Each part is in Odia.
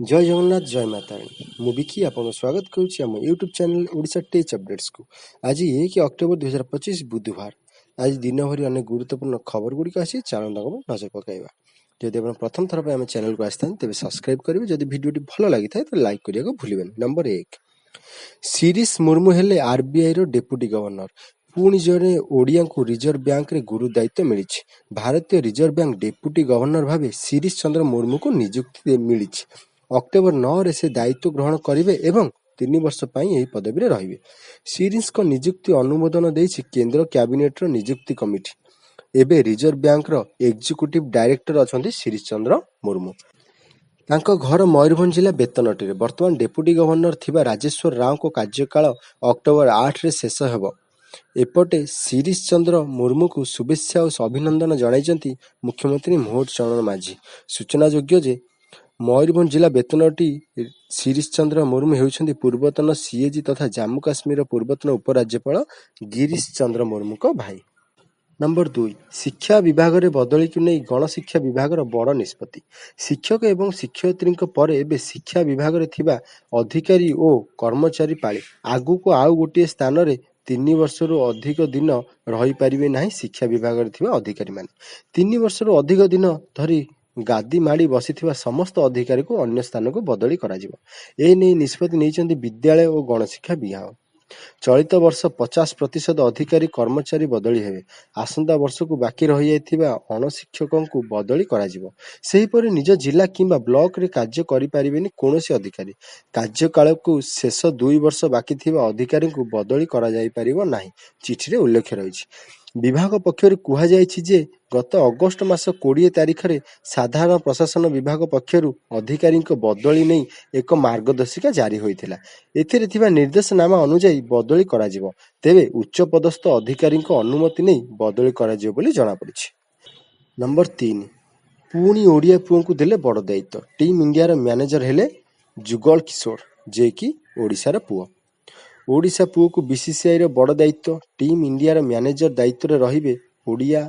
ଜୟ ଜଗନ୍ନାଥ ଜୟ ମା ତାରିଣୀ। ମୁଁ ବିକି ଆପଣଙ୍କୁ ସ୍ୱାଗତ କରୁଛି ଆମ ୟୁଟ୍ୟୁବ ଚ୍ୟାନେଲ ଓଡ଼ିଶା ଟେଚ୍ ଅପଡେଟ୍ସକୁ। ଆଜି 1 ଅକ୍ଟୋବର 2025 ବୁଧବାର। ଆଜି ଦିନଭରି ଅନେକ ଗୁରୁତ୍ୱପୂର୍ଣ୍ଣ ଖବର ଗୁଡ଼ିକ ଆସି ଚାଲନ୍ତୁ ତାଙ୍କ ଉପରେ ନଜର ପକାଇବା। ଯଦି ଆପଣ ପ୍ରଥମ ଥର ପାଇଁ ଆମ ଚ୍ୟାନେଲକୁ ଆସିଥାନ୍ତି ତେବେ ସବସ୍କ୍ରାଇବ କରିବେ। ଯଦି ଭିଡ଼ିଓଟି ଭଲ ଲାଗିଥାଏ ତେବେ ଲାଇକ୍ କରିବାକୁ ଭୁଲିବେନି। ନମ୍ବର 1, ଶିରୀଷ ମୁର୍ମୁ ହେଲେ ଆର୍ବିଆଇର ଡେପୁଟି ଗଭର୍ଣ୍ଣର। ପୁଣି ଜଣେ ଓଡ଼ିଆଙ୍କୁ ରିଜର୍ଭ ବ୍ୟାଙ୍କରେ ଗୁରୁ ଦାୟିତ୍ୱ ମିଳିଛି। ଭାରତୀୟ ରିଜର୍ଭ ବ୍ୟାଙ୍କ ଡେପୁଟି ଗଭର୍ଣ୍ଣର ଭାବେ ଶିରୀଷ ଚନ୍ଦ୍ର ମୁର୍ମୁଙ୍କୁ ନିଯୁକ୍ତି ମିଳିଛି। ଅକ୍ଟୋବର 9ରେ ସେ ଦାୟିତ୍ୱ ଗ୍ରହଣ କରିବେ ଏବଂ 3 ବର୍ଷ ପାଇଁ ଏହି ପଦବୀରେ ରହିବେ। ଶିରୀଷଙ୍କ ନିଯୁକ୍ତି ଅନୁମୋଦନ ଦେଇଛି କେନ୍ଦ୍ର କ୍ୟାବିନେଟର ନିଯୁକ୍ତି କମିଟି। ଏବେ ରିଜର୍ଭ ବ୍ୟାଙ୍କର ଏକ୍ଜିକ୍ୟୁଟିଭ ଡାଇରେକ୍ଟର ଅଛନ୍ତି ଶିରୀଷ ଚନ୍ଦ୍ର ମୁର୍ମୁ। ତାଙ୍କ ଘର ମୟୂରଭଞ୍ଜ ଜିଲ୍ଲା ବେତନଟିରେ। ବର୍ତ୍ତମାନ ଡେପୁଟି ଗଭର୍ଣ୍ଣର ଥିବା ରାଜେଶ୍ୱର ରାଓଙ୍କ କାର୍ଯ୍ୟକାଳ ଅକ୍ଟୋବର 8ରେ ଶେଷ ହେବ। ଏପଟେ ଶିରୀଷ ଚନ୍ଦ୍ର ମୁର୍ମୁଙ୍କୁ ଶୁଭେଚ୍ଛା ଓ ଅଭିନନ୍ଦନ ଜଣାଇଛନ୍ତି ମୁଖ୍ୟମନ୍ତ୍ରୀ ମନୋହର ଚରଣ ମାଝୀ। ସୂଚନାଯୋଗ୍ୟ ଯେ ମୟୂରଭଞ୍ଜ ଜିଲ୍ଲା ବେତନଟି ଶିରୀଷ ଚନ୍ଦ୍ର ମୁର୍ମୁ ହେଉଛନ୍ତି ପୂର୍ବତନ ସିଏଜି ତଥା ଜାମ୍ମୁ କାଶ୍ମୀରର ପୂର୍ବତନ ଉପରାଜ୍ୟପାଳ ଗିରୀଶ ଚନ୍ଦ୍ର ମୁର୍ମୁଙ୍କ ଭାଇ। ନମ୍ବର 2, ଶିକ୍ଷା ବିଭାଗରେ ବଦଳିକୁ ନେଇ ଗଣଶିକ୍ଷା ବିଭାଗର ବଡ଼ ନିଷ୍ପତ୍ତି। ଶିକ୍ଷକ ଏବଂ ଶିକ୍ଷୟିତ୍ରୀଙ୍କ ପରେ ଏବେ ଶିକ୍ଷା ବିଭାଗରେ ଥିବା ଅଧିକାରୀ ଓ କର୍ମଚାରୀ ପାଳି। ଆଗକୁ ଆଉ ଗୋଟିଏ ସ୍ଥାନରେ 3 ବର୍ଷରୁ ଅଧିକ ଦିନ ରହିପାରିବେ ନାହିଁ ଶିକ୍ଷା ବିଭାଗରେ ଥିବା ଅଧିକାରୀମାନେ। 3 ବର୍ଷରୁ ଅଧିକ ଦିନ ଧରି ଗାଦି ମାଡ଼ି ବସିଥିବା ସମସ୍ତ ଅଧିକାରୀଙ୍କୁ ଅନ୍ୟ ସ୍ଥାନକୁ ବଦଳି କରାଯିବ। ଏ ନେଇ ନିଷ୍ପତ୍ତି ନେଇଛନ୍ତି ବିଦ୍ୟାଳୟ ଓ ଗଣଶିକ୍ଷା ବିଭାଗ। ଚଳିତ ବର୍ଷ 50% ଅଧିକାରୀ କର୍ମଚାରୀ ବଦଳି ହେବେ। ଆସନ୍ତା ବର୍ଷକୁ ବାକି ରହିଯାଇଥିବା ଅଣଶିକ୍ଷକଙ୍କୁ ବଦଳି କରାଯିବ। ସେହିପରି ନିଜ ଜିଲ୍ଲା କିମ୍ବା ବ୍ଲକରେ କାର୍ଯ୍ୟ କରିପାରିବେନି କୌଣସି ଅଧିକାରୀ। କାର୍ଯ୍ୟକାଳକୁ ଶେଷ 2 ବର୍ଷ ବାକି ଥିବା ଅଧିକାରୀଙ୍କୁ ବଦଳି କରାଯାଇପାରିବ ନାହିଁ, ଚିଠିରେ ଉଲ୍ଲେଖ ରହିଛି। ବିଭାଗ ପକ୍ଷରୁ କୁହାଯାଇଛି ଯେ ଗତ ଅଗଷ୍ଟ ମାସ 20 ତାରିଖରେ ସାଧାରଣ ପ୍ରଶାସନ ବିଭାଗ ପକ୍ଷରୁ ଅଧିକାରୀଙ୍କ ବଦଳି ନେଇ ଏକ ମାର୍ଗଦର୍ଶିକା ଜାରି ହୋଇଥିଲା। ଏଥିରେ ଥିବା ନିର୍ଦ୍ଦେଶନାମା ଅନୁଯାୟୀ ବଦଳି କରାଯିବ। ତେବେ ଉଚ୍ଚପଦସ୍ଥ ଅଧିକାରୀଙ୍କ ଅନୁମତି ନେଇ ବଦଳି କରାଯିବ ବୋଲି ଜଣାପଡ଼ିଛି। ନମ୍ବର 3, ପୁଣି ଓଡ଼ିଆ ପୁଅଙ୍କୁ ଦେଲେ ବଡ଼ ଦାୟିତ୍ୱ। ଟିମ୍ ଇଣ୍ଡିଆର ମ୍ୟାନେଜର ହେଲେ ଯୁଗଳ କିଶୋର, ଯିଏକି ଓଡ଼ିଶାର ପୁଅ। ଓଡ଼ିଶା ପୁଅକୁ ବିସିସିଆଇର ବଡ଼ ଦାୟିତ୍ୱ। ଟିମ୍ ଇଣ୍ଡିଆର ମ୍ୟାନେଜର ଦାୟିତ୍ୱରେ ରହିବେ ଓଡ଼ିଆ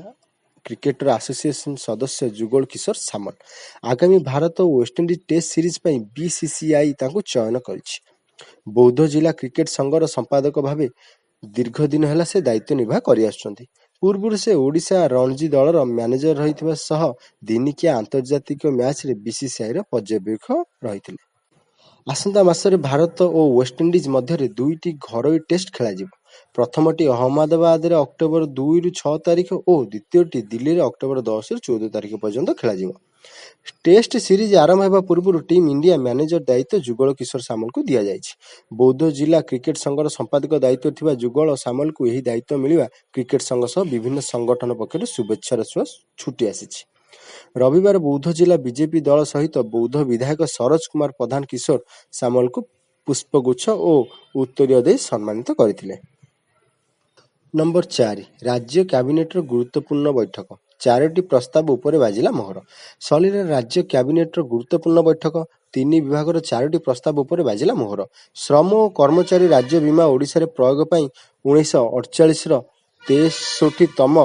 କ୍ରିକେଟର ଆସୋସିଏସନ ସଦସ୍ୟ ଯୁଗଳ କିଶୋର ସାମଲ। ଆଗାମୀ ଭାରତ ଓ ୱେଷ୍ଟଇଣ୍ଡିଜ ଟେଷ୍ଟ ସିରିଜ ପାଇଁ ବିସିସିଆଇ ତାଙ୍କୁ ଚୟନ କରିଛି। ବୌଦ୍ଧ ଜିଲ୍ଲା କ୍ରିକେଟ ସଂଘର ସମ୍ପାଦକ ଭାବେ ଦୀର୍ଘ ଦିନ ହେଲା ସେ ଦାୟିତ୍ୱ ନିର୍ବାହ କରିଆସୁଛନ୍ତି। ପୂର୍ବରୁ ସେ ଓଡ଼ିଶା ରଣଜୀ ଦଳର ମ୍ୟାନେଜର ରହିଥିବା ସହ ଦିନିକିଆ ଆନ୍ତର୍ଜାତିକ ମ୍ୟାଚରେ ବିସିସିଆଇର ପର୍ଯ୍ୟବେକ୍ଷକ ରହିଥିଲେ। ଆସନ୍ତା ମାସରେ ଭାରତ ଓ ୱେଷ୍ଟଇଣ୍ଡିଜ ମଧ୍ୟରେ 2ଟି ଘରୋଇ ଟେଷ୍ଟ ଖେଳାଯିବ। ପ୍ରଥମଟି ଅହମ୍ମଦାବାଦରେ ଅକ୍ଟୋବର 2ରୁ 6 ତାରିଖ ଓ ଦ୍ୱିତୀୟଟି ଦିଲ୍ଲୀରେ ଅକ୍ଟୋବର 10ରୁ 14 ତାରିଖ ପର୍ଯ୍ୟନ୍ତ ଖେଳାଯିବ। ଟେଷ୍ଟ ସିରିଜ ଆରମ୍ଭ ହେବା ପୂର୍ବରୁ ଟିମ୍ ଇଣ୍ଡିଆ ମ୍ୟାନେଜର ଦାୟିତ୍ୱ ଯୁଗଳ କିଶୋର ସାମଲଙ୍କୁ ଦିଆଯାଇଛି। ବୌଦ୍ଧ ଜିଲ୍ଲା କ୍ରିକେଟ ସଂଘର ସମ୍ପାଦକ ଦାୟିତ୍ୱ ଥିବା ଯୁଗଳ ସାମଲଙ୍କୁ ଏହି ଦାୟିତ୍ୱ ମିଳିବା କ୍ରିକେଟ ସଂଘ ସହ ବିଭିନ୍ନ ସଂଗଠନ ପକ୍ଷରୁ ଶୁଭେଚ୍ଛାର ସୁଅ ଛୁଟି ଆସିଛି। ରବିବାର ବୌଦ୍ଧ ଜିଲ୍ଲା ବିଜେପି ଦଳ ସହିତ ବୌଦ୍ଧ ବିଧାୟକ ସରୋଜ କୁମାର ପ୍ରଧାନ କିଶୋର ସାମଲଙ୍କୁ ପୁଷ୍ପଗୁଚ୍ଛ ଓ ଉତ୍ତରୀୟ ଦେଇ ସମ୍ମାନିତ କରିଥିଲେ। ନମ୍ବର 4, ରାଜ୍ୟ କ୍ୟାବିନେଟର ଗୁରୁତ୍ୱପୂର୍ଣ୍ଣ ବୈଠକ। 4ଟି ପ୍ରସ୍ତାବ ଉପରେ ବାଜିଲା ମୋହର। ସଲିରେ ରାଜ୍ୟ କ୍ୟାବିନେଟର ଗୁରୁତ୍ୱପୂର୍ଣ୍ଣ ବୈଠକ। 3 ବିଭାଗର 4ଟି ପ୍ରସ୍ତାବ ଉପରେ ବାଜିଲା ମୋହର। ଶ୍ରମ ଓ କର୍ମଚାରୀ ରାଜ୍ୟ ବୀମା ଓଡ଼ିଶାରେ ପ୍ରୟୋଗ ପାଇଁ 1948ର 63ତମ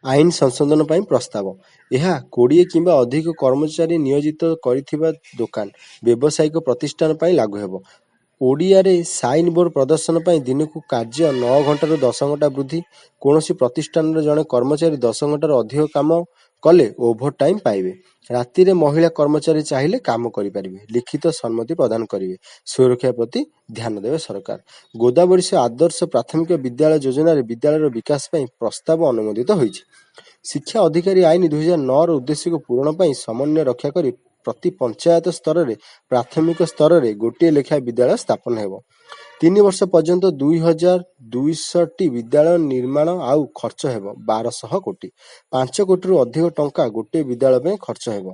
ଆଇନ ସଂଶୋଧନ ପାଇଁ ପ୍ରସ୍ତାବ। ଏହା 20 କିମ୍ବା ଅଧିକ କର୍ମଚାରୀ ନିୟୋଜିତ କରିଥିବା ଦୋକାନ, ବ୍ୟବସାୟିକ ପ୍ରତିଷ୍ଠାନ ପାଇଁ ଲାଗୁ ହେବ। ଓଡ଼ିଆରେ ସାଇନ ବୋର୍ଡ ପ୍ରଦର୍ଶନ ପାଇଁ ଦିନକୁ କାର୍ଯ୍ୟ 9 ଘଣ୍ଟାରୁ 10 ଘଣ୍ଟା ବୃଦ୍ଧି। କୌଣସି ପ୍ରତିଷ୍ଠାନରେ ଜଣେ କର୍ମଚାରୀ 10 ଘଣ୍ଟାରୁ ଅଧିକ କାମ କଲେ ଓଭର ଟାଇମ୍ ପାଇବେ। ରାତିରେ ମହିଳା କର୍ମଚାରୀ ଚାହିଁଲେ କାମ କରିପାରିବେ। ଲିଖିତ ସମ୍ମତି ପ୍ରଦାନ କରିବେ। ସୁରକ୍ଷା ପ୍ରତି ଧ୍ୟାନ ଦେବେ ସରକାର। ଗୋଦାବରୀଶ ଆଦର୍ଶ ପ୍ରାଥମିକ ବିଦ୍ୟାଳୟ ଯୋଜନାରେ ବିଦ୍ୟାଳୟର ବିକାଶ ପାଇଁ ପ୍ରସ୍ତାବ ଅନୁମୋଦିତ ହୋଇଛି। ଶିକ୍ଷା ଅଧିକାରୀ ଆଇନ 2009ର ଉଦ୍ଦେଶ୍ୟକୁ ପୂରଣ ପାଇଁ ସମନ୍ୱୟ ରକ୍ଷା କରି ପ୍ରତି ପଞ୍ଚାୟତ ସ୍ତରରେ ପ୍ରାଥମିକ ସ୍ତରରେ ଗୋଟିଏ ଲେଖାଏଁ ବିଦ୍ୟାଳୟ ସ୍ଥାପନ ହେବ। 3 ବର୍ଷ ପର୍ଯ୍ୟନ୍ତ 2200ଟି ବିଦ୍ୟାଳୟ ନିର୍ମାଣ ଆଉ ଖର୍ଚ୍ଚ ହେବ 1200 କୋଟି। 5 କୋଟିରୁ ଅଧିକ ଟଙ୍କା ଗୋଟିଏ ବିଦ୍ୟାଳୟ ପାଇଁ ଖର୍ଚ୍ଚ ହେବ।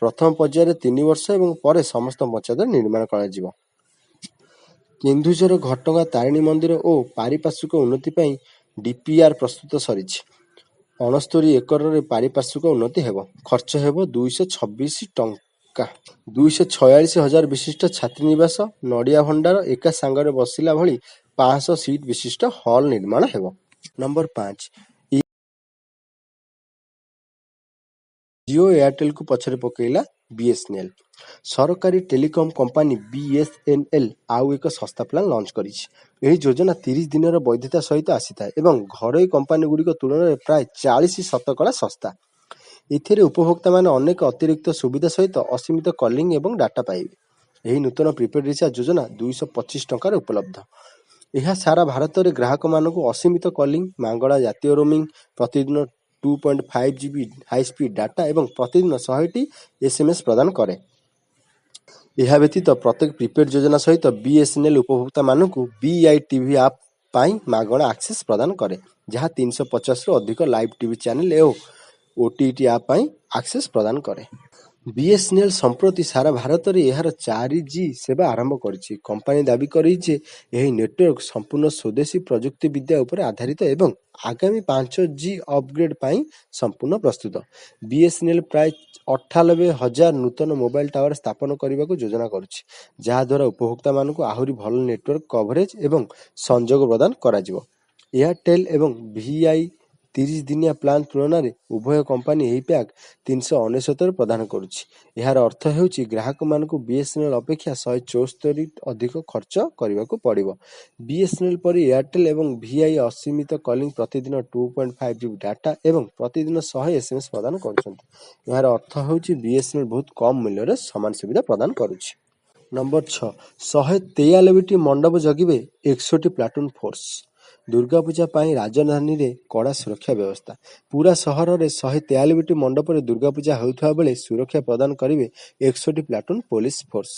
ପ୍ରଥମ ପର୍ଯ୍ୟାୟରେ 3 ବର୍ଷ ଏବଂ ପରେ ସମସ୍ତ ପଞ୍ଚାୟତରେ ନିର୍ମାଣ କରାଯିବ। କେନ୍ଦୁଝର ଘଟଗାଁ ତାରିଣୀ ମନ୍ଦିର ଓ ପାରିପାର୍ଶ୍ୱିକ ଉନ୍ନତି ପାଇଁ ଡିପିଆର୍ ପ୍ରସ୍ତୁତ ସରିଛି। 69 ଏକରରେ ପାରିପାର୍ଶ୍ୱିକ ଉନ୍ନତି ହେବ। ଖର୍ଚ୍ଚ ହେବ 226 ଟଙ୍କା। 246,000 ବିଶିଷ୍ଟ ଛାତ୍ରୀନିବାସ, ନଡ଼ିଆ ଭଣ୍ଡାର, ଏକା ସାଙ୍ଗରେ ବସିଲା ଭଳି 500 ସିଟ୍ ବିଶିଷ୍ଟ ହଲ୍ ନିର୍ମାଣ ହେବ। ନମ୍ବର 5, ଜିଓ ଏୟାରଟେଲକୁ ପଛରେ ପକାଇଲା BSNL। ସରକାରୀ ଟେଲିକମ୍ କମ୍ପାନୀ BSNL ଆଉ ଏକ ଶସ୍ତା ପ୍ଲାନ୍ ଲଞ୍ଚ କରିଛି। ଏହି ଯୋଜନା 30 ଦିନର ବୈଧତା ସହିତ ଆସିଥାଏ ଏବଂ ଘରୋଇ କମ୍ପାନୀଗୁଡ଼ିକ ତୁଳନାରେ ପ୍ରାୟ 40% ଶସ୍ତା। ଏଥିରେ ଉପଭୋକ୍ତାମାନେ ଅନେକ ଅତିରିକ୍ତ ସୁବିଧା ସହିତ ଅସୀମିତ କଲିଂ ଏବଂ ଡାଟା ପାଇବେ। ଏହି ନୂତନ ପ୍ରିପେଡ୍ ରିଚାର୍ଜ ଯୋଜନା 225 ଟଙ୍କାରେ ଉପଲବ୍ଧ। ଏହା ସାରା ଭାରତରେ ଗ୍ରାହକମାନଙ୍କୁ ଅସୀମିତ କଲିଂ, ମାଗଣା ଜାତୀୟ ରୋମିଂ, ପ୍ରତିଦିନ 2.5 GB ହାଇସ୍ପିଡ୍ ଡାଟା ଏବଂ ପ୍ରତିଦିନ 100ଟି SMS ପ୍ରଦାନ କରେ। ଏହା ବ୍ୟତୀତ ପ୍ରତ୍ୟେକ ପ୍ରିପେଡ୍ ଯୋଜନା ସହିତ BSNL ଉପଭୋକ୍ତାମାନଙ୍କୁ BITV ଆପ୍ ପାଇଁ ମାଗଣା ଆକ୍ସେସ୍ ପ୍ରଦାନ କରେ, ଯାହା 350ରୁ ଅଧିକ ଲାଇଭ୍ ଟିଭି ଚ୍ୟାନେଲ ଓ OTT ଆପ୍ ପାଇଁ ଆକ୍ସେସ୍ ପ୍ରଦାନ କରେ। BSNL ସମ୍ପ୍ରତି ସାରା ଭାରତରେ ଏହାର 4G ସେବା ଆରମ୍ଭ କରିଛି। କମ୍ପାନୀ ଦାବି କରିଛି ଯେ ଏହି ନେଟୱାର୍କ ସମ୍ପୂର୍ଣ୍ଣ ସ୍ୱଦେଶୀ ପ୍ରଯୁକ୍ତି ବିଦ୍ୟା ଉପରେ ଆଧାରିତ ଏବଂ ଆଗାମୀ 5G ଅପଗ୍ରେଡ୍ ପାଇଁ ସମ୍ପୂର୍ଣ୍ଣ ପ୍ରସ୍ତୁତ। BSNL ପ୍ରାୟ 98,000 ନୂତନ ମୋବାଇଲ ଟାୱାର ସ୍ଥାପନ କରିବାକୁ ଯୋଜନା କରୁଛି, ଯାହାଦ୍ୱାରା ଉପଭୋକ୍ତାମାନଙ୍କୁ ଆହୁରି ଭଲ ନେଟୱାର୍କ କଭରେଜ ଏବଂ ସଂଯୋଗ ପ୍ରଦାନ କରାଯିବ। ଏୟାରଟେଲ ଏବଂ VI 30 ଦିନିଆ ପ୍ଲାନ୍ ତୁଳନାରେ ଉଭୟ କମ୍ପାନୀ ଏହି ପ୍ୟାକ୍ 369 ପ୍ରଦାନ କରୁଛି। ଏହାର ଅର୍ଥ ହେଉଛି ଗ୍ରାହକମାନଙ୍କୁ BSNL ଅପେକ୍ଷା 174 ଅଧିକ ଖର୍ଚ୍ଚ କରିବାକୁ ପଡ଼ିବ। BSNL ପରି ଏୟାରଟେଲ ଏବଂ VI ଅସୀମିତ କଲିଂ, ପ୍ରତିଦିନ 2.5 GB ଡାଟା ଏବଂ ପ୍ରତିଦିନ 100 SMS ପ୍ରଦାନ କରୁଛନ୍ତି। ଏହାର ଅର୍ଥ ହେଉଛି BSNL ବହୁତ କମ୍ ମୂଲ୍ୟରେ ସମାନ ସୁବିଧା ପ୍ରଦାନ କରୁଛି। ନମ୍ବର 6, 193ଟି ମଣ୍ଡପ ଜଗିବେ 61ଟି ପ୍ଲାଟୁନ୍ ଫୋର୍ସ। ଦୁର୍ଗାପୂଜା ପାଇଁ ରାଜଧାନୀରେ କଡ଼ା ସୁରକ୍ଷା ବ୍ୟବସ୍ଥା। ପୁରା ସହରରେ 193ଟି ମଣ୍ଡପରେ ଦୁର୍ଗାପୂଜା ହେଉଥିବା ବେଳେ ସୁରକ୍ଷା ପ୍ରଦାନ କରିବେ 61ଟି ପ୍ଲାଟୁନ୍ ପୋଲିସ ଫୋର୍ସ।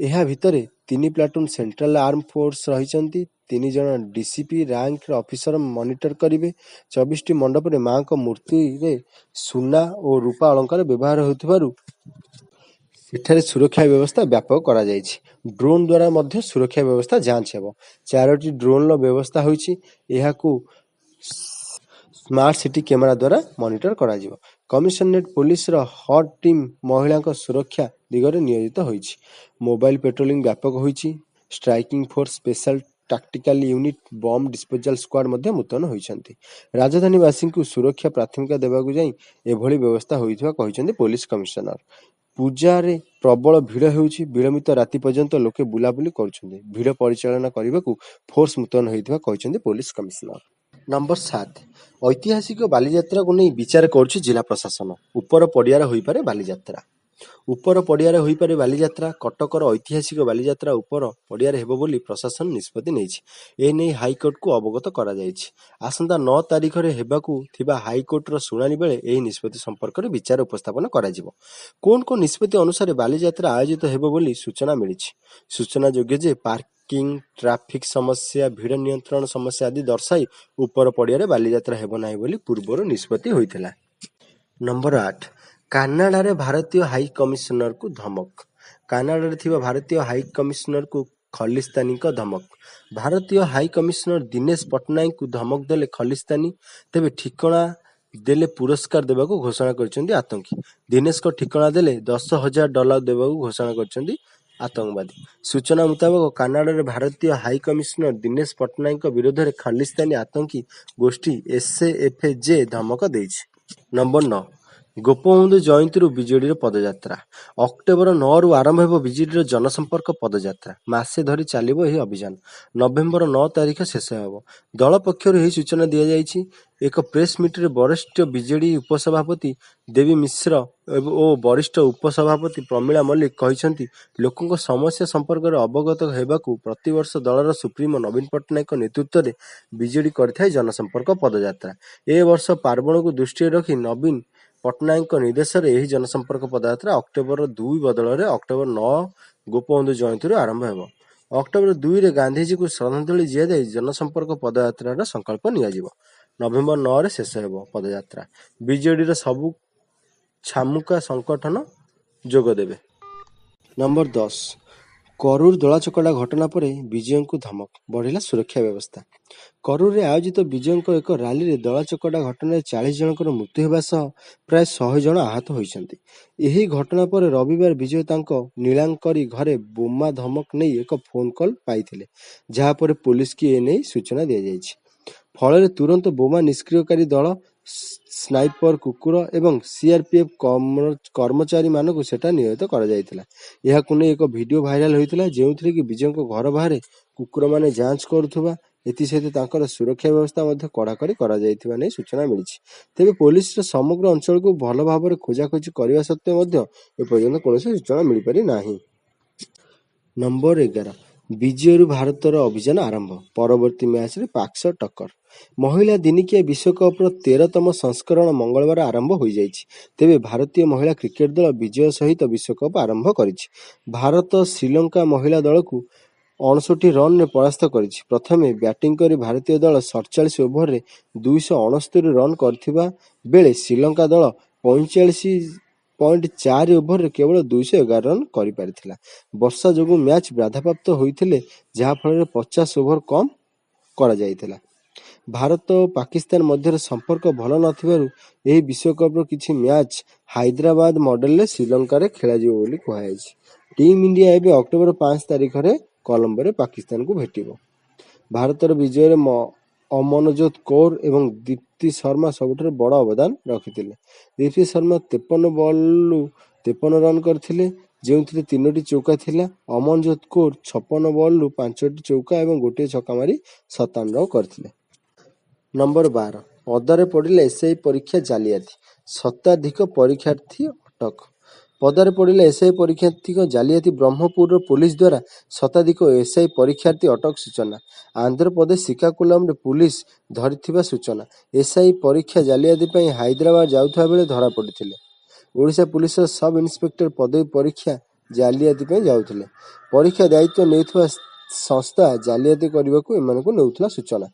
ଏହା ଭିତରେ 3 ପ୍ଲାଟୁନ୍ ସେଣ୍ଟ୍ରାଲ ଆର୍ମ ଫୋର୍ସ ରହିଛନ୍ତି। 3 ଜଣ DCP ରାଙ୍କର ଅଫିସର ମନିଟର କରିବେ। 24ଟି ମଣ୍ଡପରେ ମାଙ୍କ ମୂର୍ତ୍ତିରେ ସୁନା ଓ ରୂପା ଅଳଙ୍କାର ବ୍ୟବହାର ହେଉଥିବାରୁ ସେଠାରେ ସୁରକ୍ଷା ବ୍ୟବସ୍ଥା ବ୍ୟାପକ କରାଯାଇଛି। ଡ୍ରୋନ୍ ଦ୍ୱାରା ମଧ୍ୟ ସୁରକ୍ଷା ବ୍ୟବସ୍ଥା ଯାଞ୍ଚ ହେବ। 4ଟି ଡ୍ରୋନ୍ର ବ୍ୟବସ୍ଥା ହୋଇଛି। ଏହାକୁ ସ୍ମାର୍ଟ ସିଟି କ୍ୟାମେରା ଦ୍ୱାରା ମନିଟର କରାଯିବ। କମିଶନରେଟ୍ ପୋଲିସର ହଟ୍ ଟିମ୍ ମହିଳାଙ୍କ ସୁରକ୍ଷା ଦିଗରେ ନିୟୋଜିତ ହୋଇଛି। ମୋବାଇଲ ପେଟ୍ରୋଲିଂ ବ୍ୟାପକ ହୋଇଛି। Striking force, special tactical unit, bomb disposal squad ମଧ୍ୟ ମୁତୟନ ହୋଇଛନ୍ତି। ରାଜଧାନୀବାସୀଙ୍କୁ ସୁରକ୍ଷା ପ୍ରାଥମିକତା ଦେବାକୁ ଯାଇ ଏଭଳି ବ୍ୟବସ୍ଥା ହୋଇଥିବା କହିଛନ୍ତି ପୋଲିସ କମିଶନର। ପୂଜାରେ ପ୍ରବଳ ଭିଡ଼ ହେଉଛି। ବିଳମ୍ବିତ ରାତି ପର୍ଯ୍ୟନ୍ତ ଲୋକେ ବୁଲାବୁଲି କରୁଛନ୍ତି। ଭିଡ଼ ପରିଚାଳନା କରିବାକୁ ଫୋର୍ସ ମୁତୟନ ହୋଇଥିବା କହିଛନ୍ତି ପୋଲିସ କମିଶନର। ନମ୍ବର 7, ଐତିହାସିକ ବାଲିଯାତ୍ରାକୁ ନେଇ ବିଚାର କରୁଛି ଜିଲ୍ଲା ପ୍ରଶାସନ। ଉପର ପଡ଼ିଆରେ ହୋଇପାରେ ବାଲିଯାତ୍ରା। ଉପର ପଡ଼ିଆରେ ହୋଇପାରେ ବାଲିଯାତ୍ରା। କଟକର ଐତିହାସିକ ବାଲିଯାତ୍ରା ଉପର ପଡ଼ିଆରେ ହେବ ବୋଲି ପ୍ରଶାସନ ନିଷ୍ପତ୍ତି ନେଇଛି। ଏନେଇ ହାଇକୋର୍ଟକୁ ଅବଗତ କରାଯାଇଛି। ଆସନ୍ତା 9 ତାରିଖରେ ହେବାକୁ ଥିବା ହାଇକୋର୍ଟର ଶୁଣାଣି ବେଳେ ଏହି ନିଷ୍ପତ୍ତି ସମ୍ପର୍କରେ ବିଚାର ଉପସ୍ଥାପନ କରାଯିବ। କୋନ ନିଷ୍ପତ୍ତି ଅନୁସାରେ ବାଲିଯାତ୍ରା ଆୟୋଜିତ ହେବ ବୋଲି ସୂଚନା ମିଳିଛି। ସୂଚନାଯୋଗ୍ୟ ଯେ ପାର୍କିଂ, ଟ୍ରାଫିକ୍ ସମସ୍ୟା, ଭିଡ଼ ନିୟନ୍ତ୍ରଣ ସମସ୍ୟା ଆଦି ଦର୍ଶାଇ ଉପର ପଡ଼ିଆରେ ବାଲିଯାତ୍ରା ହେବ ନାହିଁ ବୋଲି ପୂର୍ବରୁ ନିଷ୍ପତ୍ତି ହୋଇଥିଲା। ନମ୍ବର 8, କାନାଡାରେ ଭାରତୀୟ ହାଇ କମିଶନରକୁ ଧମକ। କାନାଡାରେ ଥିବା ଭାରତୀୟ ହାଇ କମିଶନରକୁ ଖଲିସ୍ତାନୀଙ୍କ ଧମକ। ଭାରତୀୟ ହାଇ କମିଶନର ଦିନେଶ ପଟ୍ଟନାୟକଙ୍କୁ ଧମକ ଦେଲେ ଖଲିସ୍ତାନୀ, ତେବେ ଠିକଣା ଦେଲେ ପୁରସ୍କାର ଦେବାକୁ ଘୋଷଣା କରିଛନ୍ତି ଆତଙ୍କୀ। ଦିନେଶଙ୍କ ଠିକଣା ଦେଲେ $10,000 ଦେବାକୁ ଘୋଷଣା କରିଛନ୍ତି ଆତଙ୍କବାଦୀ। ସୂଚନା ମୁତାବକ କାନାଡାରେ ଭାରତୀୟ ହାଇ କମିଶନର ଦିନେଶ ପଟ୍ଟନାୟକଙ୍କ ବିରୋଧରେ ଖଲିସ୍ତାନୀ ଆତଙ୍କୀ ଗୋଷ୍ଠୀ SAFJ ଧମକ ଦେଇଛି। ନମ୍ବର 9, ଗୋପବନ୍ଧୁ ଜୟନ୍ତୀରୁ ବିଜେଡିର ପଦଯାତ୍ରା। ଅକ୍ଟୋବର 9ରୁ ଆରମ୍ଭ ହେବ ବିଜେଡିର ଜନସମ୍ପର୍କ ପଦଯାତ୍ରା। ମାସେ ଧରି ଚାଲିବ ଏହି ଅଭିଯାନ। ନଭେମ୍ବର 9 ତାରିଖ ଶେଷ ହେବ। ଦଳ ପକ୍ଷରୁ ଏହି ସୂଚନା ଦିଆଯାଇଛି। ଏକ ପ୍ରେସ୍ ମିଟରେ ବରିଷ୍ଠ ବିଜେଡି ଉପସଭାପତି ଦେବୀ ମିଶ୍ର ଓ ବରିଷ୍ଠ ଉପସଭାପତି ପ୍ରମିଳା ମଲ୍ଲିକ କହିଛନ୍ତି, ଲୋକଙ୍କ ସମସ୍ୟା ସମ୍ପର୍କରେ ଅବଗତ ହେବାକୁ ପ୍ରତିବର୍ଷ ଦଳର ସୁପ୍ରିମୋ ନବୀନ ପଟ୍ଟନାୟକଙ୍କ ନେତୃତ୍ୱରେ ବିଜେଡି କରିଥାଏ ଜନସମ୍ପର୍କ ପଦଯାତ୍ରା। ଏ ବର୍ଷ ପାର୍ବଣକୁ ଦୃଷ୍ଟିରେ ରଖି ନବୀନ ପଟ୍ଟନାୟକଙ୍କ ନିର୍ଦ୍ଦେଶରେ ଏହି ଜନସମ୍ପର୍କ ପଦଯାତ୍ରା ଅକ୍ଟୋବର 2 ବଦଳରେ ଅକ୍ଟୋବର 9 ଗୋପବନ୍ଧୁ ଜୟନ୍ତୀରୁ ଆରମ୍ଭ ହେବ। ଅକ୍ଟୋବର 2ରେ ଗାନ୍ଧିଜୀଙ୍କୁ ଶ୍ରଦ୍ଧାଞ୍ଜଳି ଦିଆଯାଇ ଜନସମ୍ପର୍କ ପଦଯାତ୍ରାର ସଂକଳ୍ପ ନିଆଯିବ। ନଭେମ୍ବର 9ରେ ଶେଷ ହେବ ପଦଯାତ୍ରା। ବିଜେଡିର ସବୁ ଛାମୁକା ସଂଗଠନ ଯୋଗ ଦେବେ। ନମ୍ବର 10, କରୂର ଦଳାଚକଟା ଘଟଣା ପରେ ବିଜୟଙ୍କୁ ଧମକ, ବଢ଼ିଲା ସୁରକ୍ଷା ବ୍ୟବସ୍ଥା। କରୂରରେ ଆୟୋଜିତ ବିଜୟଙ୍କ ଏକ ରାଲିରେ ଦଳାଚକଟା ଘଟଣାରେ 40 ଜଣଙ୍କର ମୃତ୍ୟୁ ହେବା ସହ ପ୍ରାୟ 100 ଜଣ ଆହତ ହୋଇଛନ୍ତି। ଏହି ଘଟଣା ପରେ ରବିବାର ବିଜୟ ତାଙ୍କ ନୀଳାଙ୍କରୀ ଘରେ ବୋମା ଧମକ ନେଇ ଏକ ଫୋନ୍ କଲ୍ ପାଇଥିଲେ, ଯାହାପରେ ପୋଲିସକୁ ଏନେଇ ସୂଚନା ଦିଆଯାଇଛି। ଫଳରେ ତୁରନ୍ତ ବୋମା ନିଷ୍କ୍ରିୟକାରୀ ଦଳ ସ୍ନାଇପର କୁକୁର ଏବଂ ସିଆରପିଏଫ କର୍ମଚାରୀମାନଙ୍କୁ ସେଟା ନିୟୋଜିତ କରାଯାଇଥିଲା। ଏହାକୁ ନେଇ ଏକ ଭିଡିଓ ଭାଇରାଲ ହୋଇଥିଲା, ଯେଉଁଥିରେ କି ବିଜୟଙ୍କ ଘର ବାହାରେ କୁକୁରମାନେ ଯାଞ୍ଚ କରୁଥିବା, ଏଥିସହିତ ତାଙ୍କର ସୁରକ୍ଷା ବ୍ୟବସ୍ଥା ମଧ୍ୟ କଡ଼ାକଡ଼ି କରାଯାଇଥିବା ନେଇ ସୂଚନା ମିଳିଛି। ତେବେ ପୋଲିସର ସମଗ୍ର ଅଞ୍ଚଳକୁ ଭଲ ଭାବରେ ଖୋଜାଖୋଜି କରିବା ସତ୍ତ୍ୱେ ମଧ୍ୟ ଏପର୍ଯ୍ୟନ୍ତ କୌଣସି ସୂଚନା ମିଳିପାରି ନାହିଁ। ନମ୍ବର 11 ବିଜୟରୁ ଭାରତର ଅଭିଯାନ ଆରମ୍ଭ, ପରବର୍ତ୍ତୀ ମ୍ୟାଚରେ ପାକ୍ ସହ ଟକ୍କର। ମହିଳା ଦିନିକିଆ ବିଶ୍ୱକପର 13ତମ ସଂସ୍କରଣ ମଙ୍ଗଳବାର ଆରମ୍ଭ ହୋଇଯାଇଛି। ତେବେ ଭାରତୀୟ ମହିଳା କ୍ରିକେଟ ଦଳ ବିଜୟ ସହିତ ବିଶ୍ୱକପ ଆରମ୍ଭ କରିଛି। ଭାରତ ଶ୍ରୀଲଙ୍କା ମହିଳା ଦଳକୁ 59 ରନରେ ପରାସ୍ତ କରିଛି। ପ୍ରଥମେ ବ୍ୟାଟିଂ କରି ଭାରତୀୟ ଦଳ 47 ଓଭରରେ 269 ରନ୍ କରିଥିବା ବେଳେ ଶ୍ରୀଲଙ୍କା ଦଳ 45.4 ଓଭରରେ କେବଳ 211 ରନ୍ କରିପାରିଥିଲା। ବର୍ଷା ଯୋଗୁଁ ମ୍ୟାଚ୍ ବାଧାପ୍ରାପ୍ତ ହୋଇଥିଲେ, ଯାହାଫଳରେ 50 ଓଭର କମ୍ କରାଯାଇଥିଲା। ଭାରତ ଓ ପାକିସ୍ତାନ ମଧ୍ୟରେ ସମ୍ପର୍କ ଭଲ ନଥିବାରୁ ଏହି ବିଶ୍ୱକପର କିଛି ମ୍ୟାଚ୍ ହାଇଦ୍ରାବାଦ ମଡେଲରେ ଶ୍ରୀଲଙ୍କାରେ ଖେଳାଯିବ ବୋଲି କୁହାଯାଇଛି। ଟିମ୍ ଇଣ୍ଡିଆ ଏବେ ଅକ୍ଟୋବର 5 ତାରିଖରେ କଲମ୍ବୋରେ ପାକିସ୍ତାନକୁ ଭେଟିବ। ଭାରତର ବିଜୟରେ ଅମନଜୋତ କୌର ଏବଂ ଦୀପ୍ତି ଶର୍ମା ସବୁଠାରୁ ବଡ଼ ଅବଦାନ ରଖିଥିଲେ। ଦୀପ୍ତି ଶର୍ମା 53 ବଲ୍ରୁ 53 ରନ୍ କରିଥିଲେ, ଯେଉଁଥିରେ 3ଟି ଚୌକା ଥିଲା। ଅମନଜୋତ କୌର 56 ବଲ୍ରୁ 5ଟି ଚୌକା ଏବଂ ଗୋଟିଏ ଛକା ମାରି 57 ରନ୍ କରିଥିଲେ। ନମ୍ବର 12 ପଦାରେ ପଡ଼ିଲେ ଏସ୍ଆଇ ପରୀକ୍ଷା ଜାଲିଆତି, ଶତାଧିକ ପରୀକ୍ଷାର୍ଥୀ ଅଟକ। ପଦାରେ ପଡ଼ିଲେ ଏସ୍ଆଇ ପରୀକ୍ଷାର୍ଥୀଙ୍କ ଜାଲିଆତି, ବ୍ରହ୍ମପୁରର ପୁଲିସ ଦ୍ୱାରା ଶତାଧିକ ଏସ୍ଆଇ ପରୀକ୍ଷାର୍ଥୀ ଅଟକ ସୂଚନା। ଆନ୍ଧ୍ରପ୍ରଦେଶ ଶ୍ରୀକାକୁଲମରେ ପୁଲିସ ଧରିଥିବା ସୂଚନା। ଏସ୍ଆଇ ପରୀକ୍ଷା ଜାଲିଆତି ପାଇଁ ହାଇଦ୍ରାବାଦ ଯାଉଥିବା ବେଳେ ଧରାପଡ଼ିଥିଲେ। ଓଡ଼ିଶା ପୁଲିସର ସବ୍ ଇନ୍ସପେକ୍ଟର ପଦବୀ ପରୀକ୍ଷା ଜାଲିଆତି ପାଇଁ ଯାଉଥିଲେ। ପରୀକ୍ଷା ଦାୟିତ୍ୱ ନେଉଥିବା ସଂସ୍ଥା ଜାଲିଆତି କରିବାକୁ ଏମାନଙ୍କୁ ନେଉଥିଲା ସୂଚନା।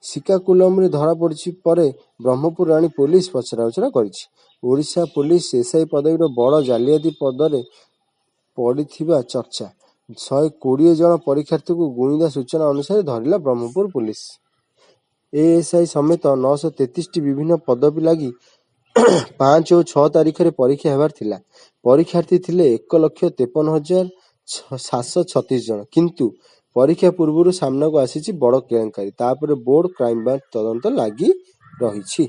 ଶ୍ରୀକାକୁଲମରେ ଧରାପଡ଼ିଛି ପରେ ବ୍ରହ୍ମପୁର ଆଣି ପୋଲିସ ପଚରାଉଚରା କରିଛି। ଓଡ଼ିଶା ପୁଲିସ ଏସ୍ଆଇ ପଦବୀର ବଡ଼ ଜାଲିଆତି ପଦରେ ପଡ଼ିଥିବା ଚର୍ଚ୍ଚା। 120 ଜଣ ପରୀକ୍ଷାର୍ଥୀଙ୍କୁ ଗୁଇନ୍ଦା ସୂଚନା ଅନୁସାରେ ଧରିଲା ବ୍ରହ୍ମପୁର ପୁଲିସ। ଏଏସ୍ଆଇ ସମେତ 933ଟି ବିଭିନ୍ନ ପଦବୀ ଲାଗି 5 ଓ 6 ତାରିଖରେ ପରୀକ୍ଷା ହେବାର ଥିଲା। ପରୀକ୍ଷାର୍ଥୀ ଥିଲେ 1,53,736 ଜଣ। କିନ୍ତୁ ପରୀକ୍ଷା ପୂର୍ବରୁ ସାମ୍ନାକୁ ଆସିଛି ବଡ଼ କେଳେଙ୍କାରୀ। ତାପରେ ବୋର୍ଡ କ୍ରାଇମବ୍ରାଞ୍ଚ ତଦନ୍ତ ଲାଗି ରହିଛି।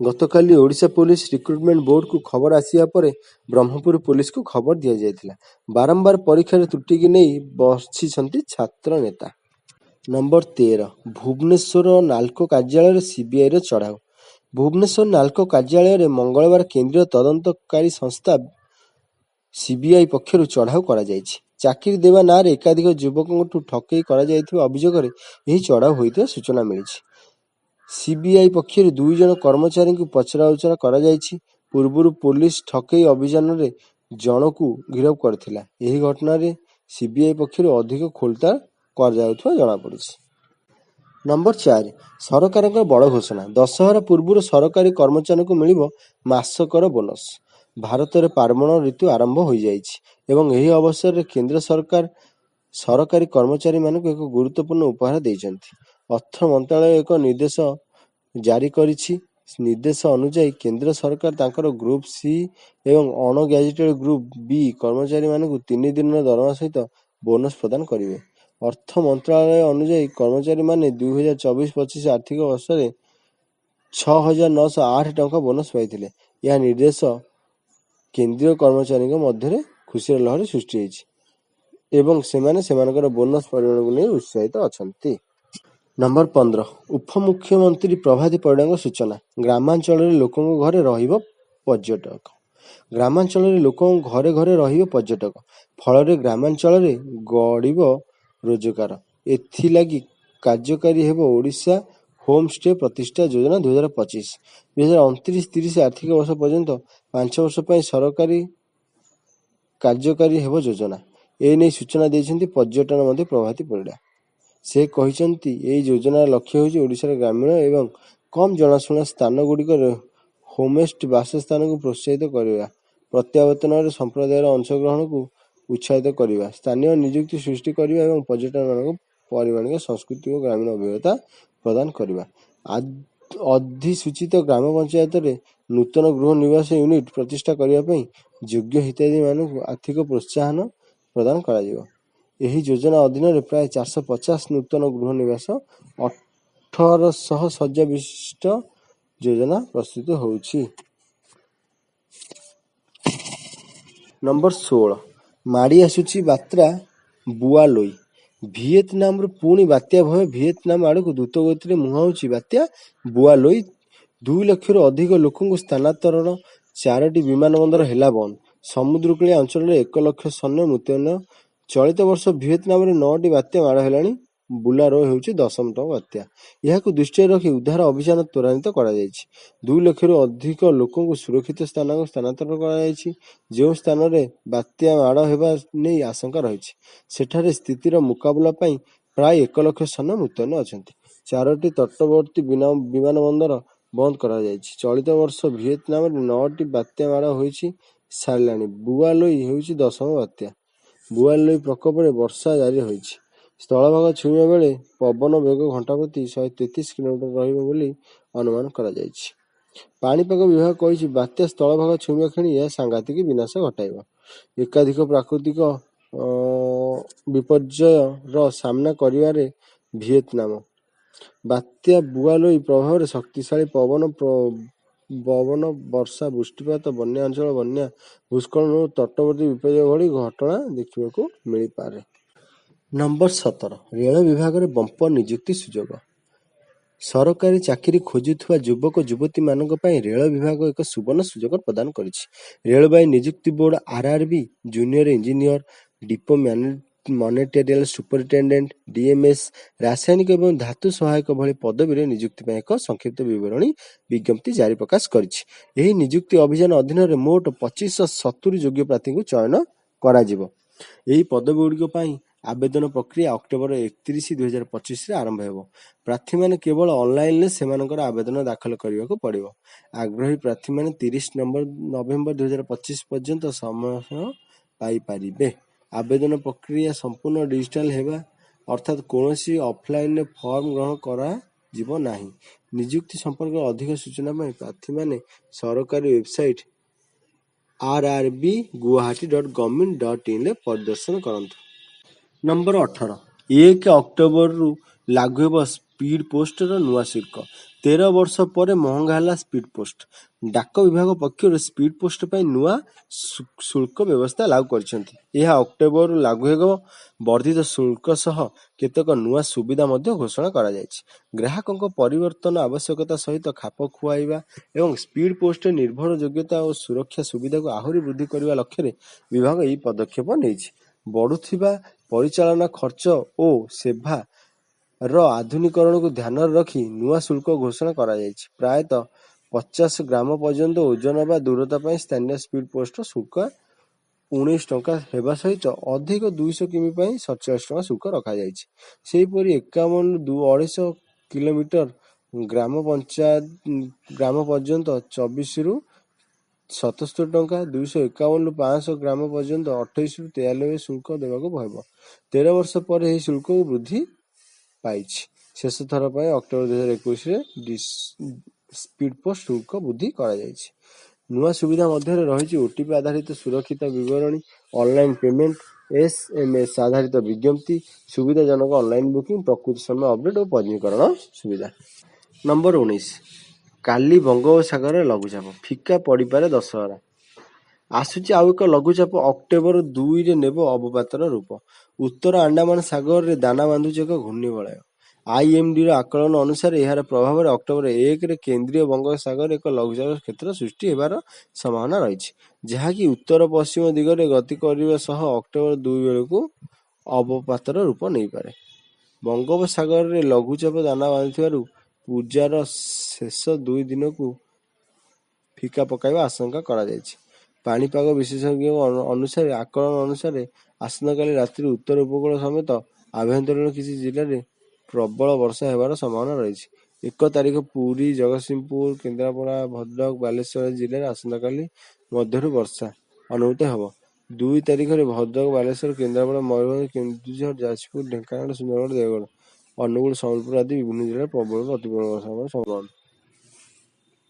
ଗତକାଲି ଓଡ଼ିଶା ପୋଲିସ ରିକ୍ରୁଟମେଣ୍ଟ ବୋର୍ଡକୁ ଖବର ଆସିବା ପରେ ବ୍ରହ୍ମପୁର ପୁଲିସକୁ ଖବର ଦିଆଯାଇଥିଲା। ବାରମ୍ବାର ପରୀକ୍ଷାରେ ତ୍ରୁଟିକୁ ନେଇ ବସିଛନ୍ତି ଛାତ୍ର ନେତା। ନମ୍ବର 13 ଭୁବନେଶ୍ୱର ନାଲ୍କୋ କାର୍ଯ୍ୟାଳୟରେ ସିବିଆଇର ଚଢ଼ାଉ। ଭୁବନେଶ୍ୱର ନାଲ୍କୋ କାର୍ଯ୍ୟାଳୟରେ ମଙ୍ଗଳବାର କେନ୍ଦ୍ରୀୟ ତଦନ୍ତକାରୀ ସଂସ୍ଥା ସିବିଆଇ ପକ୍ଷରୁ ଚଢ଼ାଉ କରାଯାଇଛି। ଚାକିରି ଦେବା ନାଁରେ ଏକାଧିକ ଯୁବକଙ୍କଠୁ ଠକେଇ କରାଯାଇଥିବା ଅଭିଯୋଗରେ ଏହି ଚଢ଼ାଉ ହୋଇଥିବା ସୂଚନା ମିଳିଛି। ସିବିଆଇ ପକ୍ଷରୁ 2 ଜଣ କର୍ମଚାରୀଙ୍କୁ ପଚରାଉଚରା କରାଯାଇଛି। ପୂର୍ବରୁ ପୋଲିସ ଠକେଇ ଅଭିଯାନରେ ଜଣକୁ ଗିରଫ କରିଥିଲା। ଏହି ଘଟଣାରେ ସିବିଆଇ ପକ୍ଷରୁ ଅଧିକ ଖୋଳତାଡ଼ କରାଯାଉଥିବା ଜଣାପଡ଼ିଛି। ନମ୍ବର 4 ସରକାରଙ୍କ ବଡ଼ ଘୋଷଣା, ଦଶହରା ପୂର୍ବରୁ ସରକାରୀ କର୍ମଚାରୀଙ୍କୁ ମିଳିବ ମାସକର ବୋନସ୍। ଭାରତରେ ପାର୍ବଣ ଋତୁ ଆରମ୍ଭ ହୋଇଯାଇଛି ଏବଂ ଏହି ଅବସରରେ କେନ୍ଦ୍ର ସରକାର ସରକାରୀ କର୍ମଚାରୀମାନଙ୍କୁ ଏକ ଗୁରୁତ୍ୱପୂର୍ଣ୍ଣ ଉପହାର ଦେଇଛନ୍ତି। ଅର୍ଥ ମନ୍ତ୍ରଣାଳୟ ଏକ ନିର୍ଦ୍ଦେଶ ଜାରି କରିଛି। ନିର୍ଦ୍ଦେଶ ଅନୁଯାୟୀ କେନ୍ଦ୍ର ସରକାର ତାଙ୍କର ଗ୍ରୁପ୍ ସି ଏବଂ ଅଣ-ଗ୍ୟାଜେଟେଡ୍ ଗ୍ରୁପ୍ ବି କର୍ମଚାରୀମାନଙ୍କୁ 3 ଦିନର ଦରମା ସହିତ ବୋନସ୍ ପ୍ରଦାନ କରିବେ। ଅର୍ଥ ମନ୍ତ୍ରଣାଳୟ ଅନୁଯାୟୀ କର୍ମଚାରୀମାନେ 2024-25 ଆର୍ଥିକ ବର୍ଷରେ 6,908 ଟଙ୍କା ବୋନସ୍ ପାଇଥିଲେ। ଏହା ନିର୍ଦ୍ଦେଶ କେନ୍ଦ୍ରୀୟ କର୍ମଚାରୀଙ୍କ ମଧ୍ୟରେ ଖୁସିର ଲହରୀ ସୃଷ୍ଟି ହୋଇଛି ଏବଂ ସେମାନେ ସେମାନଙ୍କର ବୋନସ୍ ପରିମାଣକୁ ନେଇ ଉତ୍ସାହିତ ଅଛନ୍ତି। ନମ୍ବର 15 ଉପମୁଖ୍ୟମନ୍ତ୍ରୀ ପ୍ରଭାତୀ ପରିଡ଼ାଙ୍କ ସୂଚନା, ଗ୍ରାମାଞ୍ଚଳରେ ଲୋକଙ୍କ ଘରେ ରହିବ ପର୍ଯ୍ୟଟକ। ଗ୍ରାମାଞ୍ଚଳରେ ଲୋକଙ୍କ ଘରେ ଘରେ ରହିବ ପର୍ଯ୍ୟଟକ, ଫଳରେ ଗ୍ରାମାଞ୍ଚଳରେ ଗଡ଼ିବ ରୋଜଗାର। ଏଥିଲାଗି କାର୍ଯ୍ୟକାରୀ ହେବ ଓଡ଼ିଶା ହୋମ୍ ଷ୍ଟେ ପ୍ରତିଷ୍ଠା ଯୋଜନା 2025। 2029-30 ଆର୍ଥିକ ବର୍ଷ ପର୍ଯ୍ୟନ୍ତ 5 ବର୍ଷ ପାଇଁ ସରକାରୀ କାର୍ଯ୍ୟକାରୀ ହେବ ଯୋଜନା। ଏନେଇ ସୂଚନା ଦେଇଛନ୍ତି ପର୍ଯ୍ୟଟନ ମନ୍ତ୍ରୀ ପ୍ରଭାତୀ ପରିଡ଼ା। ସେ କହିଛନ୍ତି, ଏହି ଯୋଜନାର ଲକ୍ଷ୍ୟ ହେଉଛି ଓଡ଼ିଶାର ଗ୍ରାମୀଣ ଏବଂ କମ୍ ଜଣାଶୁଣା ସ୍ଥାନଗୁଡ଼ିକରେ ହୋମଷ୍ଟେ ବାସସ୍ଥାନକୁ ପ୍ରୋତ୍ସାହିତ କରିବା, ପ୍ରତ୍ୟାବର୍ତ୍ତନରେ ସମ୍ପ୍ରଦାୟର ଅଂଶଗ୍ରହଣକୁ ଉତ୍ସାହିତ କରିବା, ସ୍ଥାନୀୟ ନିଯୁକ୍ତି ସୃଷ୍ଟି କରିବା ଏବଂ ପର୍ଯ୍ୟଟକମାନଙ୍କୁ ପରିମାଣିକ ସାଂସ୍କୃତିକ ଓ ଗ୍ରାମୀଣ ଅଭିଜ୍ଞତା ପ୍ରଦାନ କରିବା। ଅଧିସୂଚିତ ଗ୍ରାମ ପଞ୍ଚାୟତରେ ନୂତନ ଗୃହ ନିବାସ ୟୁନିଟ୍ ପ୍ରତିଷ୍ଠା କରିବା ପାଇଁ ଯୋଗ୍ୟ ହିତାଧିକାରୀମାନଙ୍କୁ ଆର୍ଥିକ ପ୍ରୋତ୍ସାହନ ପ୍ରଦାନ କରାଯିବ। ଏହି ଯୋଜନା ଅଧୀନରେ ପ୍ରାୟ 450 ନୂତନ ଗୃହ ନିବାସ, 1,800 ଶଯ୍ୟା ବିଶିଷ୍ଟ ଯୋଜନା ପ୍ରସ୍ତୁତ ହେଉଛି। ନମ୍ବର 16 ମାଡ଼ି ଆସୁଛି ବାତ୍ରା ବୁଆଲୋଇ। ଭିଏତନାମରୁ ପୁଣି ବାତ୍ୟା ଭୟ ଭିଏତନାମ ଆଡ଼କୁ ଦ୍ରୁତ ଗତିରେ ମୁହାଁଉଛି ବାତ୍ୟା ବୁଆଲୋଇ। 2 ଲକ୍ଷରୁ ଅଧିକ ଲୋକଙ୍କୁ ସ୍ଥାନାନ୍ତରଣ। 4ଟି ବିମାନ ବନ୍ଦର ହେଲା ବନ୍ଦ। ସମୁଦ୍ରକୂଳିଆ ଅଞ୍ଚଳରେ 1 ଲକ୍ଷ ସୈନ୍ୟ ମୁତୟନ। ଚଳିତ ବର୍ଷ ଭିଏତନାମରେ 9ଟି ବାତ୍ୟା ମାଡ଼ ହେଲାଣି। ବୁଲାରୋ ହେଉଛି 10ତମ ବାତ୍ୟା। ଏହାକୁ ଦୃଷ୍ଟିରେ ରଖି ଉଦ୍ଧାର ଅଭିଯାନ ତ୍ୱରାନ୍ୱିତ କରାଯାଇଛି। 2 ଲକ୍ଷରୁ ଅଧିକ ଲୋକଙ୍କୁ ସୁରକ୍ଷିତ ସ୍ଥାନକୁ ସ୍ଥାନାନ୍ତର କରାଯାଇଛି। ଯେଉଁ ସ୍ଥାନରେ ବାତ୍ୟା ମାଡ଼ ହେବା ନେଇ ଆଶଙ୍କା ରହିଛି, ସେଠାରେ ସ୍ଥିତିର ମୁକାବିଲା ପାଇଁ ପ୍ରାୟ 1 ଲକ୍ଷ ସୈନ୍ୟ ମୁତୟନ ଅଛନ୍ତି। 4ଟି ତଟବର୍ତ୍ତୀ ବିମାନ ବନ୍ଦର ବନ୍ଦ କରାଯାଇଛି। ଚଳିତ ବର୍ଷ ଭିଏତନାମରେ 9ଟି ବାତ୍ୟା ମାଡ଼ ହୋଇଛି ସାରିଲାଣି। ବୁଆଲୋଇ ହେଉଛି 10ମ ବାତ୍ୟା। ବୁଆଲୋଇ ପ୍ରକୋପରେ ବର୍ଷା ଜାରି ରହିଛି। ସ୍ଥଳଭାଗ ଛୁଇଁବା ବେଳେ ପବନ ବେଗ ଘଣ୍ଟା ପ୍ରତି 133 କିଲୋମିଟର ରହିବ ବୋଲି ଅନୁମାନ କରାଯାଇଛି। ପାଣିପାଗ ବିଭାଗ କହିଛି, ବାତ୍ୟା ସ୍ଥଳଭାଗ ଛୁଇଁବା କ୍ଷଣି ଏହା ସାଂଘାତିକ ବିନାଶ ଘଟାଇବ। ଏକାଧିକ ପ୍ରାକୃତିକ ବିପର୍ଯ୍ୟୟର ସାମ୍ନା କରିବାରେ ଭିଏତନାମ। ବାତ୍ୟା ବୁଆଲୋଇ ପ୍ରଭାବରେ ଶକ୍ତିଶାଳୀ ପବନ, ବର୍ଷା, ବୃଷ୍ଟିପାତ, ବନ୍ୟା ଅଞ୍ଚଳ, ବନ୍ୟା, ଭୂସ୍ଖଳନ ଓ ତଟବର୍ତ୍ତୀ ବିପର୍ଯ୍ୟୟ ଭଳି ଘଟଣା ଦେଖିବାକୁ ମିଳିପାରେ। ନମ୍ବର 17 ରେଳ ବିଭାଗରେ ବମ୍ପର ନିଯୁକ୍ତି ସୁଯୋଗ। ସରକାରୀ ଚାକିରି ଖୋଜୁଥିବା ଯୁବକ ଯୁବତୀମାନଙ୍କ ପାଇଁ ରେଳ ବିଭାଗ ଏକ ସୁବର୍ଣ୍ଣ ସୁଯୋଗ ପ୍ରଦାନ କରିଛି। ରେଳବାଇ ନିଯୁକ୍ତି board RRB junior engineer, depot material superintendent, DMS, ରାସାୟନିକ ଏବଂ ଧାତୁ ସହାୟକ ଭଳି ପଦବୀରେ ନିଯୁକ୍ତି ପାଇଁ ଏକ ସଂକ୍ଷିପ୍ତ ବିବରଣୀ ବିଜ୍ଞପ୍ତି ଜାରି ପ୍ରକାଶ କରିଛି। ଏହି ନିଯୁକ୍ତି ଅଭିଯାନ ଅଧୀନରେ ମୋଟ 2570 ଯୋଗ୍ୟ ପ୍ରାର୍ଥୀଙ୍କୁ ଚୟନ କରାଯିବ। ଏହି ପଦବୀଗୁଡ଼ିକ ପାଇଁ ଆବେଦନ ପ୍ରକ୍ରିୟା ଅକ୍ଟୋବର 31, 2025ରେ ଆରମ୍ଭ ହେବ। ପ୍ରାର୍ଥୀମାନେ କେବଳ ଅନଲାଇନରେ ସେମାନଙ୍କର ଆବେଦନ ଦାଖଲ କରିବାକୁ ପଡ଼ିବ। ଆଗ୍ରହୀ ପ୍ରାର୍ଥୀମାନେ 30 ନଭେମ୍ବର 2025 ପର୍ଯ୍ୟନ୍ତ ସମୟ ପାଇପାରିବେ। ଆବେଦନ ପ୍ରକ୍ରିୟା ସମ୍ପୂର୍ଣ୍ଣ ଡିଜିଟାଲ ହେବା ଅର୍ଥାତ୍ କୌଣସି ଅଫଲାଇନରେ ଫର୍ମ ଗ୍ରହଣ କରାଯିବ ନାହିଁ। ନିଯୁକ୍ତି ସମ୍ପର୍କରେ ଅଧିକ ସୂଚନା ପାଇଁ ପ୍ରାର୍ଥୀମାନେ ସରକାରୀ ୱେବସାଇଟ rrbguwahati.government.in ରେ ପରିଦର୍ଶନ କରନ୍ତୁ। ନମ୍ବର 18 1 ଅକ୍ଟୋବରରୁ ଲାଗୁ ହେବ ସ୍ପିଡ ପୋଷ୍ଟର ନୂଆ ଶୁଳ୍କ। 13 ବର୍ଷ ପରେ ମହଙ୍ଗା ହେଲା ସ୍ପିଡ ପୋଷ୍ଟ। ଡାକ ବିଭାଗ ପକ୍ଷରୁ ସ୍ପିଡ ପୋଷ୍ଟ ପାଇଁ ନୂଆ ଶୁଳ୍କ ବ୍ୟବସ୍ଥା ଲାଗୁ କରିଛନ୍ତି। ଏହା ଅକ୍ଟୋବରରୁ ଲାଗୁ ହେବ। ବର୍ଦ୍ଧିତ ଶୁଳ୍କ ସହ କେତେକ ନୂଆ ସୁବିଧା ମଧ୍ୟ ଘୋଷଣା କରାଯାଇଛି। ଗ୍ରାହକଙ୍କ ପରିବର୍ତ୍ତନ ଆବଶ୍ୟକତା ସହିତ ଖାପ ଖୁଆଇବା ଏବଂ ସ୍ପିଡ ପୋଷ୍ଟରେ ନିର୍ଭରଯୋଗ୍ୟତା ଓ ସୁରକ୍ଷା ସୁବିଧାକୁ ଆହୁରି ବୃଦ୍ଧି କରିବା ଲକ୍ଷ୍ୟରେ ବିଭାଗ ଏହି ପଦକ୍ଷେପ ନେଇଛି। ବଢୁଥିବା ପରିଚାଳନା ଖର୍ଚ୍ଚ ଓ ସେବାର ଆଧୁନିକୀକରଣକୁ ଧ୍ୟାନରେ ରଖି ନୂଆ ଶୁଳ୍କ ଘୋଷଣା କରାଯାଇଛି। ପ୍ରାୟତଃ 50 ଗ୍ରାମ ପର୍ଯ୍ୟନ୍ତ ଓଜନ ବା ଦୂରତା ପାଇଁ ସ୍ଥାନୀୟ ସ୍ପିଡ ପୋଷ୍ଟର ଶୁଳ୍କ 19 ଟଙ୍କା ହେବା ସହିତ ଅଧିକ 200 କିମି ପାଇଁ 47 ଟଙ୍କା ଶୁଳ୍କ ରଖାଯାଇଛି। ସେହିପରି 51ରୁ 250 କିଲୋମିଟର ଗ୍ରାମ ପର୍ଯ୍ୟନ୍ତ 24ରୁ 77 ଟଙ୍କା, 251ରୁ 500 ଗ୍ରାମ ପର୍ଯ୍ୟନ୍ତ 28ରୁ 93 ଶୁଳ୍କ ଦେବାକୁ ହେବ। 13 ବର୍ଷ ପରେ ଏହି ଶୁଳ୍କକୁ ବୃଦ୍ଧି ପାଇଛି। ଶେଷ ଥର ପାଇଁ ଅକ୍ଟୋବର 2021ରେ ସ୍ପିଡ ପୋଷ୍ଟ ଶୁଳ୍କ ବୃଦ୍ଧି କରାଯାଇଛି। ନୂଆ ସୁବିଧା ମଧ୍ୟରେ ରହିଛି OTP ଆଧାରିତ ସୁରକ୍ଷିତ ବିବରଣୀ, ଅନଲାଇନ ପେମେଣ୍ଟ, SMS ଆଧାରିତ ବିଜ୍ଞପ୍ତି, ସୁବିଧାଜନକ ଅନଲାଇନ ବୁକିଂ, ପ୍ରକୃତି ସମୟ ଅପଡେଟ୍ ଓ ପଞ୍ଜୀକରଣ ସୁବିଧା। ନମ୍ବର 19 କାଲି ବଙ୍ଗୋପସାଗରରେ ଲଘୁଚାପ, ଫିକା ପଡ଼ିପାରେ ଦଶହରା। ଆସୁଛି ଆଉ ଏକ ଲଘୁଚାପ ଅକ୍ଟୋବର 2ରେ ନେବ ଅବପାତର ରୂପ। ଉତ୍ତର ଆଣ୍ଡାମାନ ସାଗରରେ ଦାନା ବାନ୍ଧୁଛି ଏକ ଘୂର୍ଣ୍ଣିବଳୟ। IMDର ଆକଳନ ଅନୁସାରେ ଏହାର ପ୍ରଭାବରେ ଅକ୍ଟୋବର 1ରେ କେନ୍ଦ୍ରୀୟ ବଙ୍ଗୋପସାଗରରେ ଏକ ଲଘୁଚାପ କ୍ଷେତ୍ର ସୃଷ୍ଟି ହେବାର ସମ୍ଭାବନା ରହିଛି, ଯାହାକି ଉତ୍ତର ପଶ୍ଚିମ ଦିଗରେ ଗତି କରିବା ସହ ଅକ୍ଟୋବର 2 ବେଳକୁ ଅବପାତର ରୂପ ନେଇପାରେ। ବଙ୍ଗୋପସାଗରରେ ଲଘୁଚାପ ଦାନା ବାନ୍ଧିଥିବାରୁ ପୂଜାର ଶେଷ 2 ଦିନକୁ ଫିକା ପକାଇବା ଆଶଙ୍କା କରାଯାଇଛି। ପାଣିପାଗ ବିଶେଷଜ୍ଞଙ୍କ ଆକଳନ ଅନୁସାରେ ଆସନ୍ତାକାଲି ରାତିରେ ଉତ୍ତର ଉପକୂଳ ସମେତ ଆଭ୍ୟନ୍ତରୀଣ କିଛି ଜିଲ୍ଲାରେ ପ୍ରବଳ ବର୍ଷା ହେବାର ସମ୍ଭାବନା ରହିଛି। 1 ତାରିଖ ପୁରୀ, ଜଗତସିଂହପୁର, କେନ୍ଦ୍ରାପଡ଼ା, ଭଦ୍ରକ, ବାଲେଶ୍ୱର ଜିଲ୍ଲାରେ ଆସନ୍ତାକାଲି ମଧ୍ୟରୁ ବର୍ଷା ଅନୁଭୂତ ହେବ। 2 ତାରିଖରେ ଭଦ୍ରକ, ବାଲେଶ୍ୱର, କେନ୍ଦ୍ରାପଡ଼ା, ମୟୂରଭଞ୍ଜ, କେନ୍ଦୁଝର, ଯାଜପୁର, ଢେଙ୍କାନାଳ, ସୁନ୍ଦରଗଡ଼, ଦେଓଗଡ଼, ଅନୁଗୁଳ, ସମ୍ବଲପୁର ଆଦି ବିଭିନ୍ନ ଜିଲ୍ଲାରେ ପ୍ରବଳରୁ ଅତି ପ୍ରବଳ ବର୍ଷା ହେବାର ସମ୍ଭାବନା।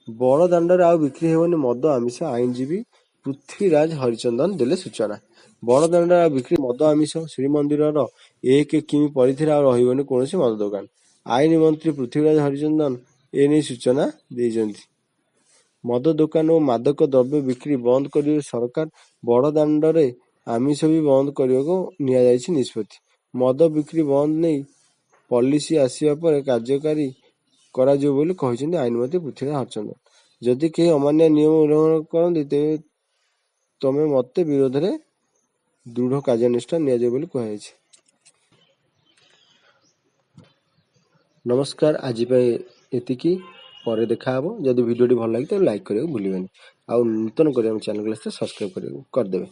ବଡ଼ ଦାଣ୍ଡରେ ଆଉ ବିକ୍ରି ହେବନି ମଦ ଆମିଷ, ଆଇନଜୀବୀ ପୃଥ୍ୱୀରାଜ ହରିଚନ୍ଦନ ଦେଲେ ସୂଚନା। ବଡ଼ ଦାଣ୍ଡରେ ଆଉ ବିକ୍ରି ମଦ ଆମିଷ, ଶ୍ରୀମନ୍ଦିରର 1 କିମି ପରିଧିରେ ଆଉ ରହିବନି କୌଣସି ମଦ ଦୋକାନ। ଆଇନ ମନ୍ତ୍ରୀ ପୃଥ୍ୱୀରାଜ ହରିଚନ୍ଦନ ଏନେଇ ସୂଚନା ଦେଇଛନ୍ତି। ମଦ ଦୋକାନ ଓ ମାଦକ ଦ୍ରବ୍ୟ ବିକ୍ରି ବନ୍ଦ କରିବେ ସରକାର। ବଡ଼ ଦାଣ୍ଡରେ ଆମିଷ ବି ବନ୍ଦ କରିବାକୁ ନିଆଯାଇଛି ନିଷ୍ପତ୍ତି। ମଦ ବିକ୍ରି ବନ୍ଦ ନେଇ ପଲିସି ଆସିବା ପରେ କାର୍ଯ୍ୟକାରୀ କରାଯିବ ବୋଲି କହିଛନ୍ତି ଆଇନମନ୍ତ୍ରୀ ପୃଥ୍ୱୀରାଜ ହରିଚନ୍ଦନ। ଯଦି କେହି ଅମାନ୍ୟ ନିୟମ ଉଲ୍ଲଂଘନ କରନ୍ତି ତେବେ ତମେ ମତେ ବିରୋଧରେ ଦୃଢ଼ କାର୍ଯ୍ୟାନୁଷ୍ଠାନ ନିଆଯିବ ବୋଲି କୁହାଯାଇଛି। ନମସ୍କାର, ଆଜି ପାଇଁ ଏତିକି। ପରେ ଦେଖାହବ। ଯଦି ଭିଡ଼ିଓଟି ଭଲ ଲାଗେ ତେବେ ଲାଇକ୍ କରିବାକୁ ଭୁଲିବେନି। ଆଉ ନୂତନ କରି ଆମ ଚ୍ୟାନେଲକୁ ଆସିଲେ ସବସ୍କ୍ରାଇବ୍ କରିଦେବେ।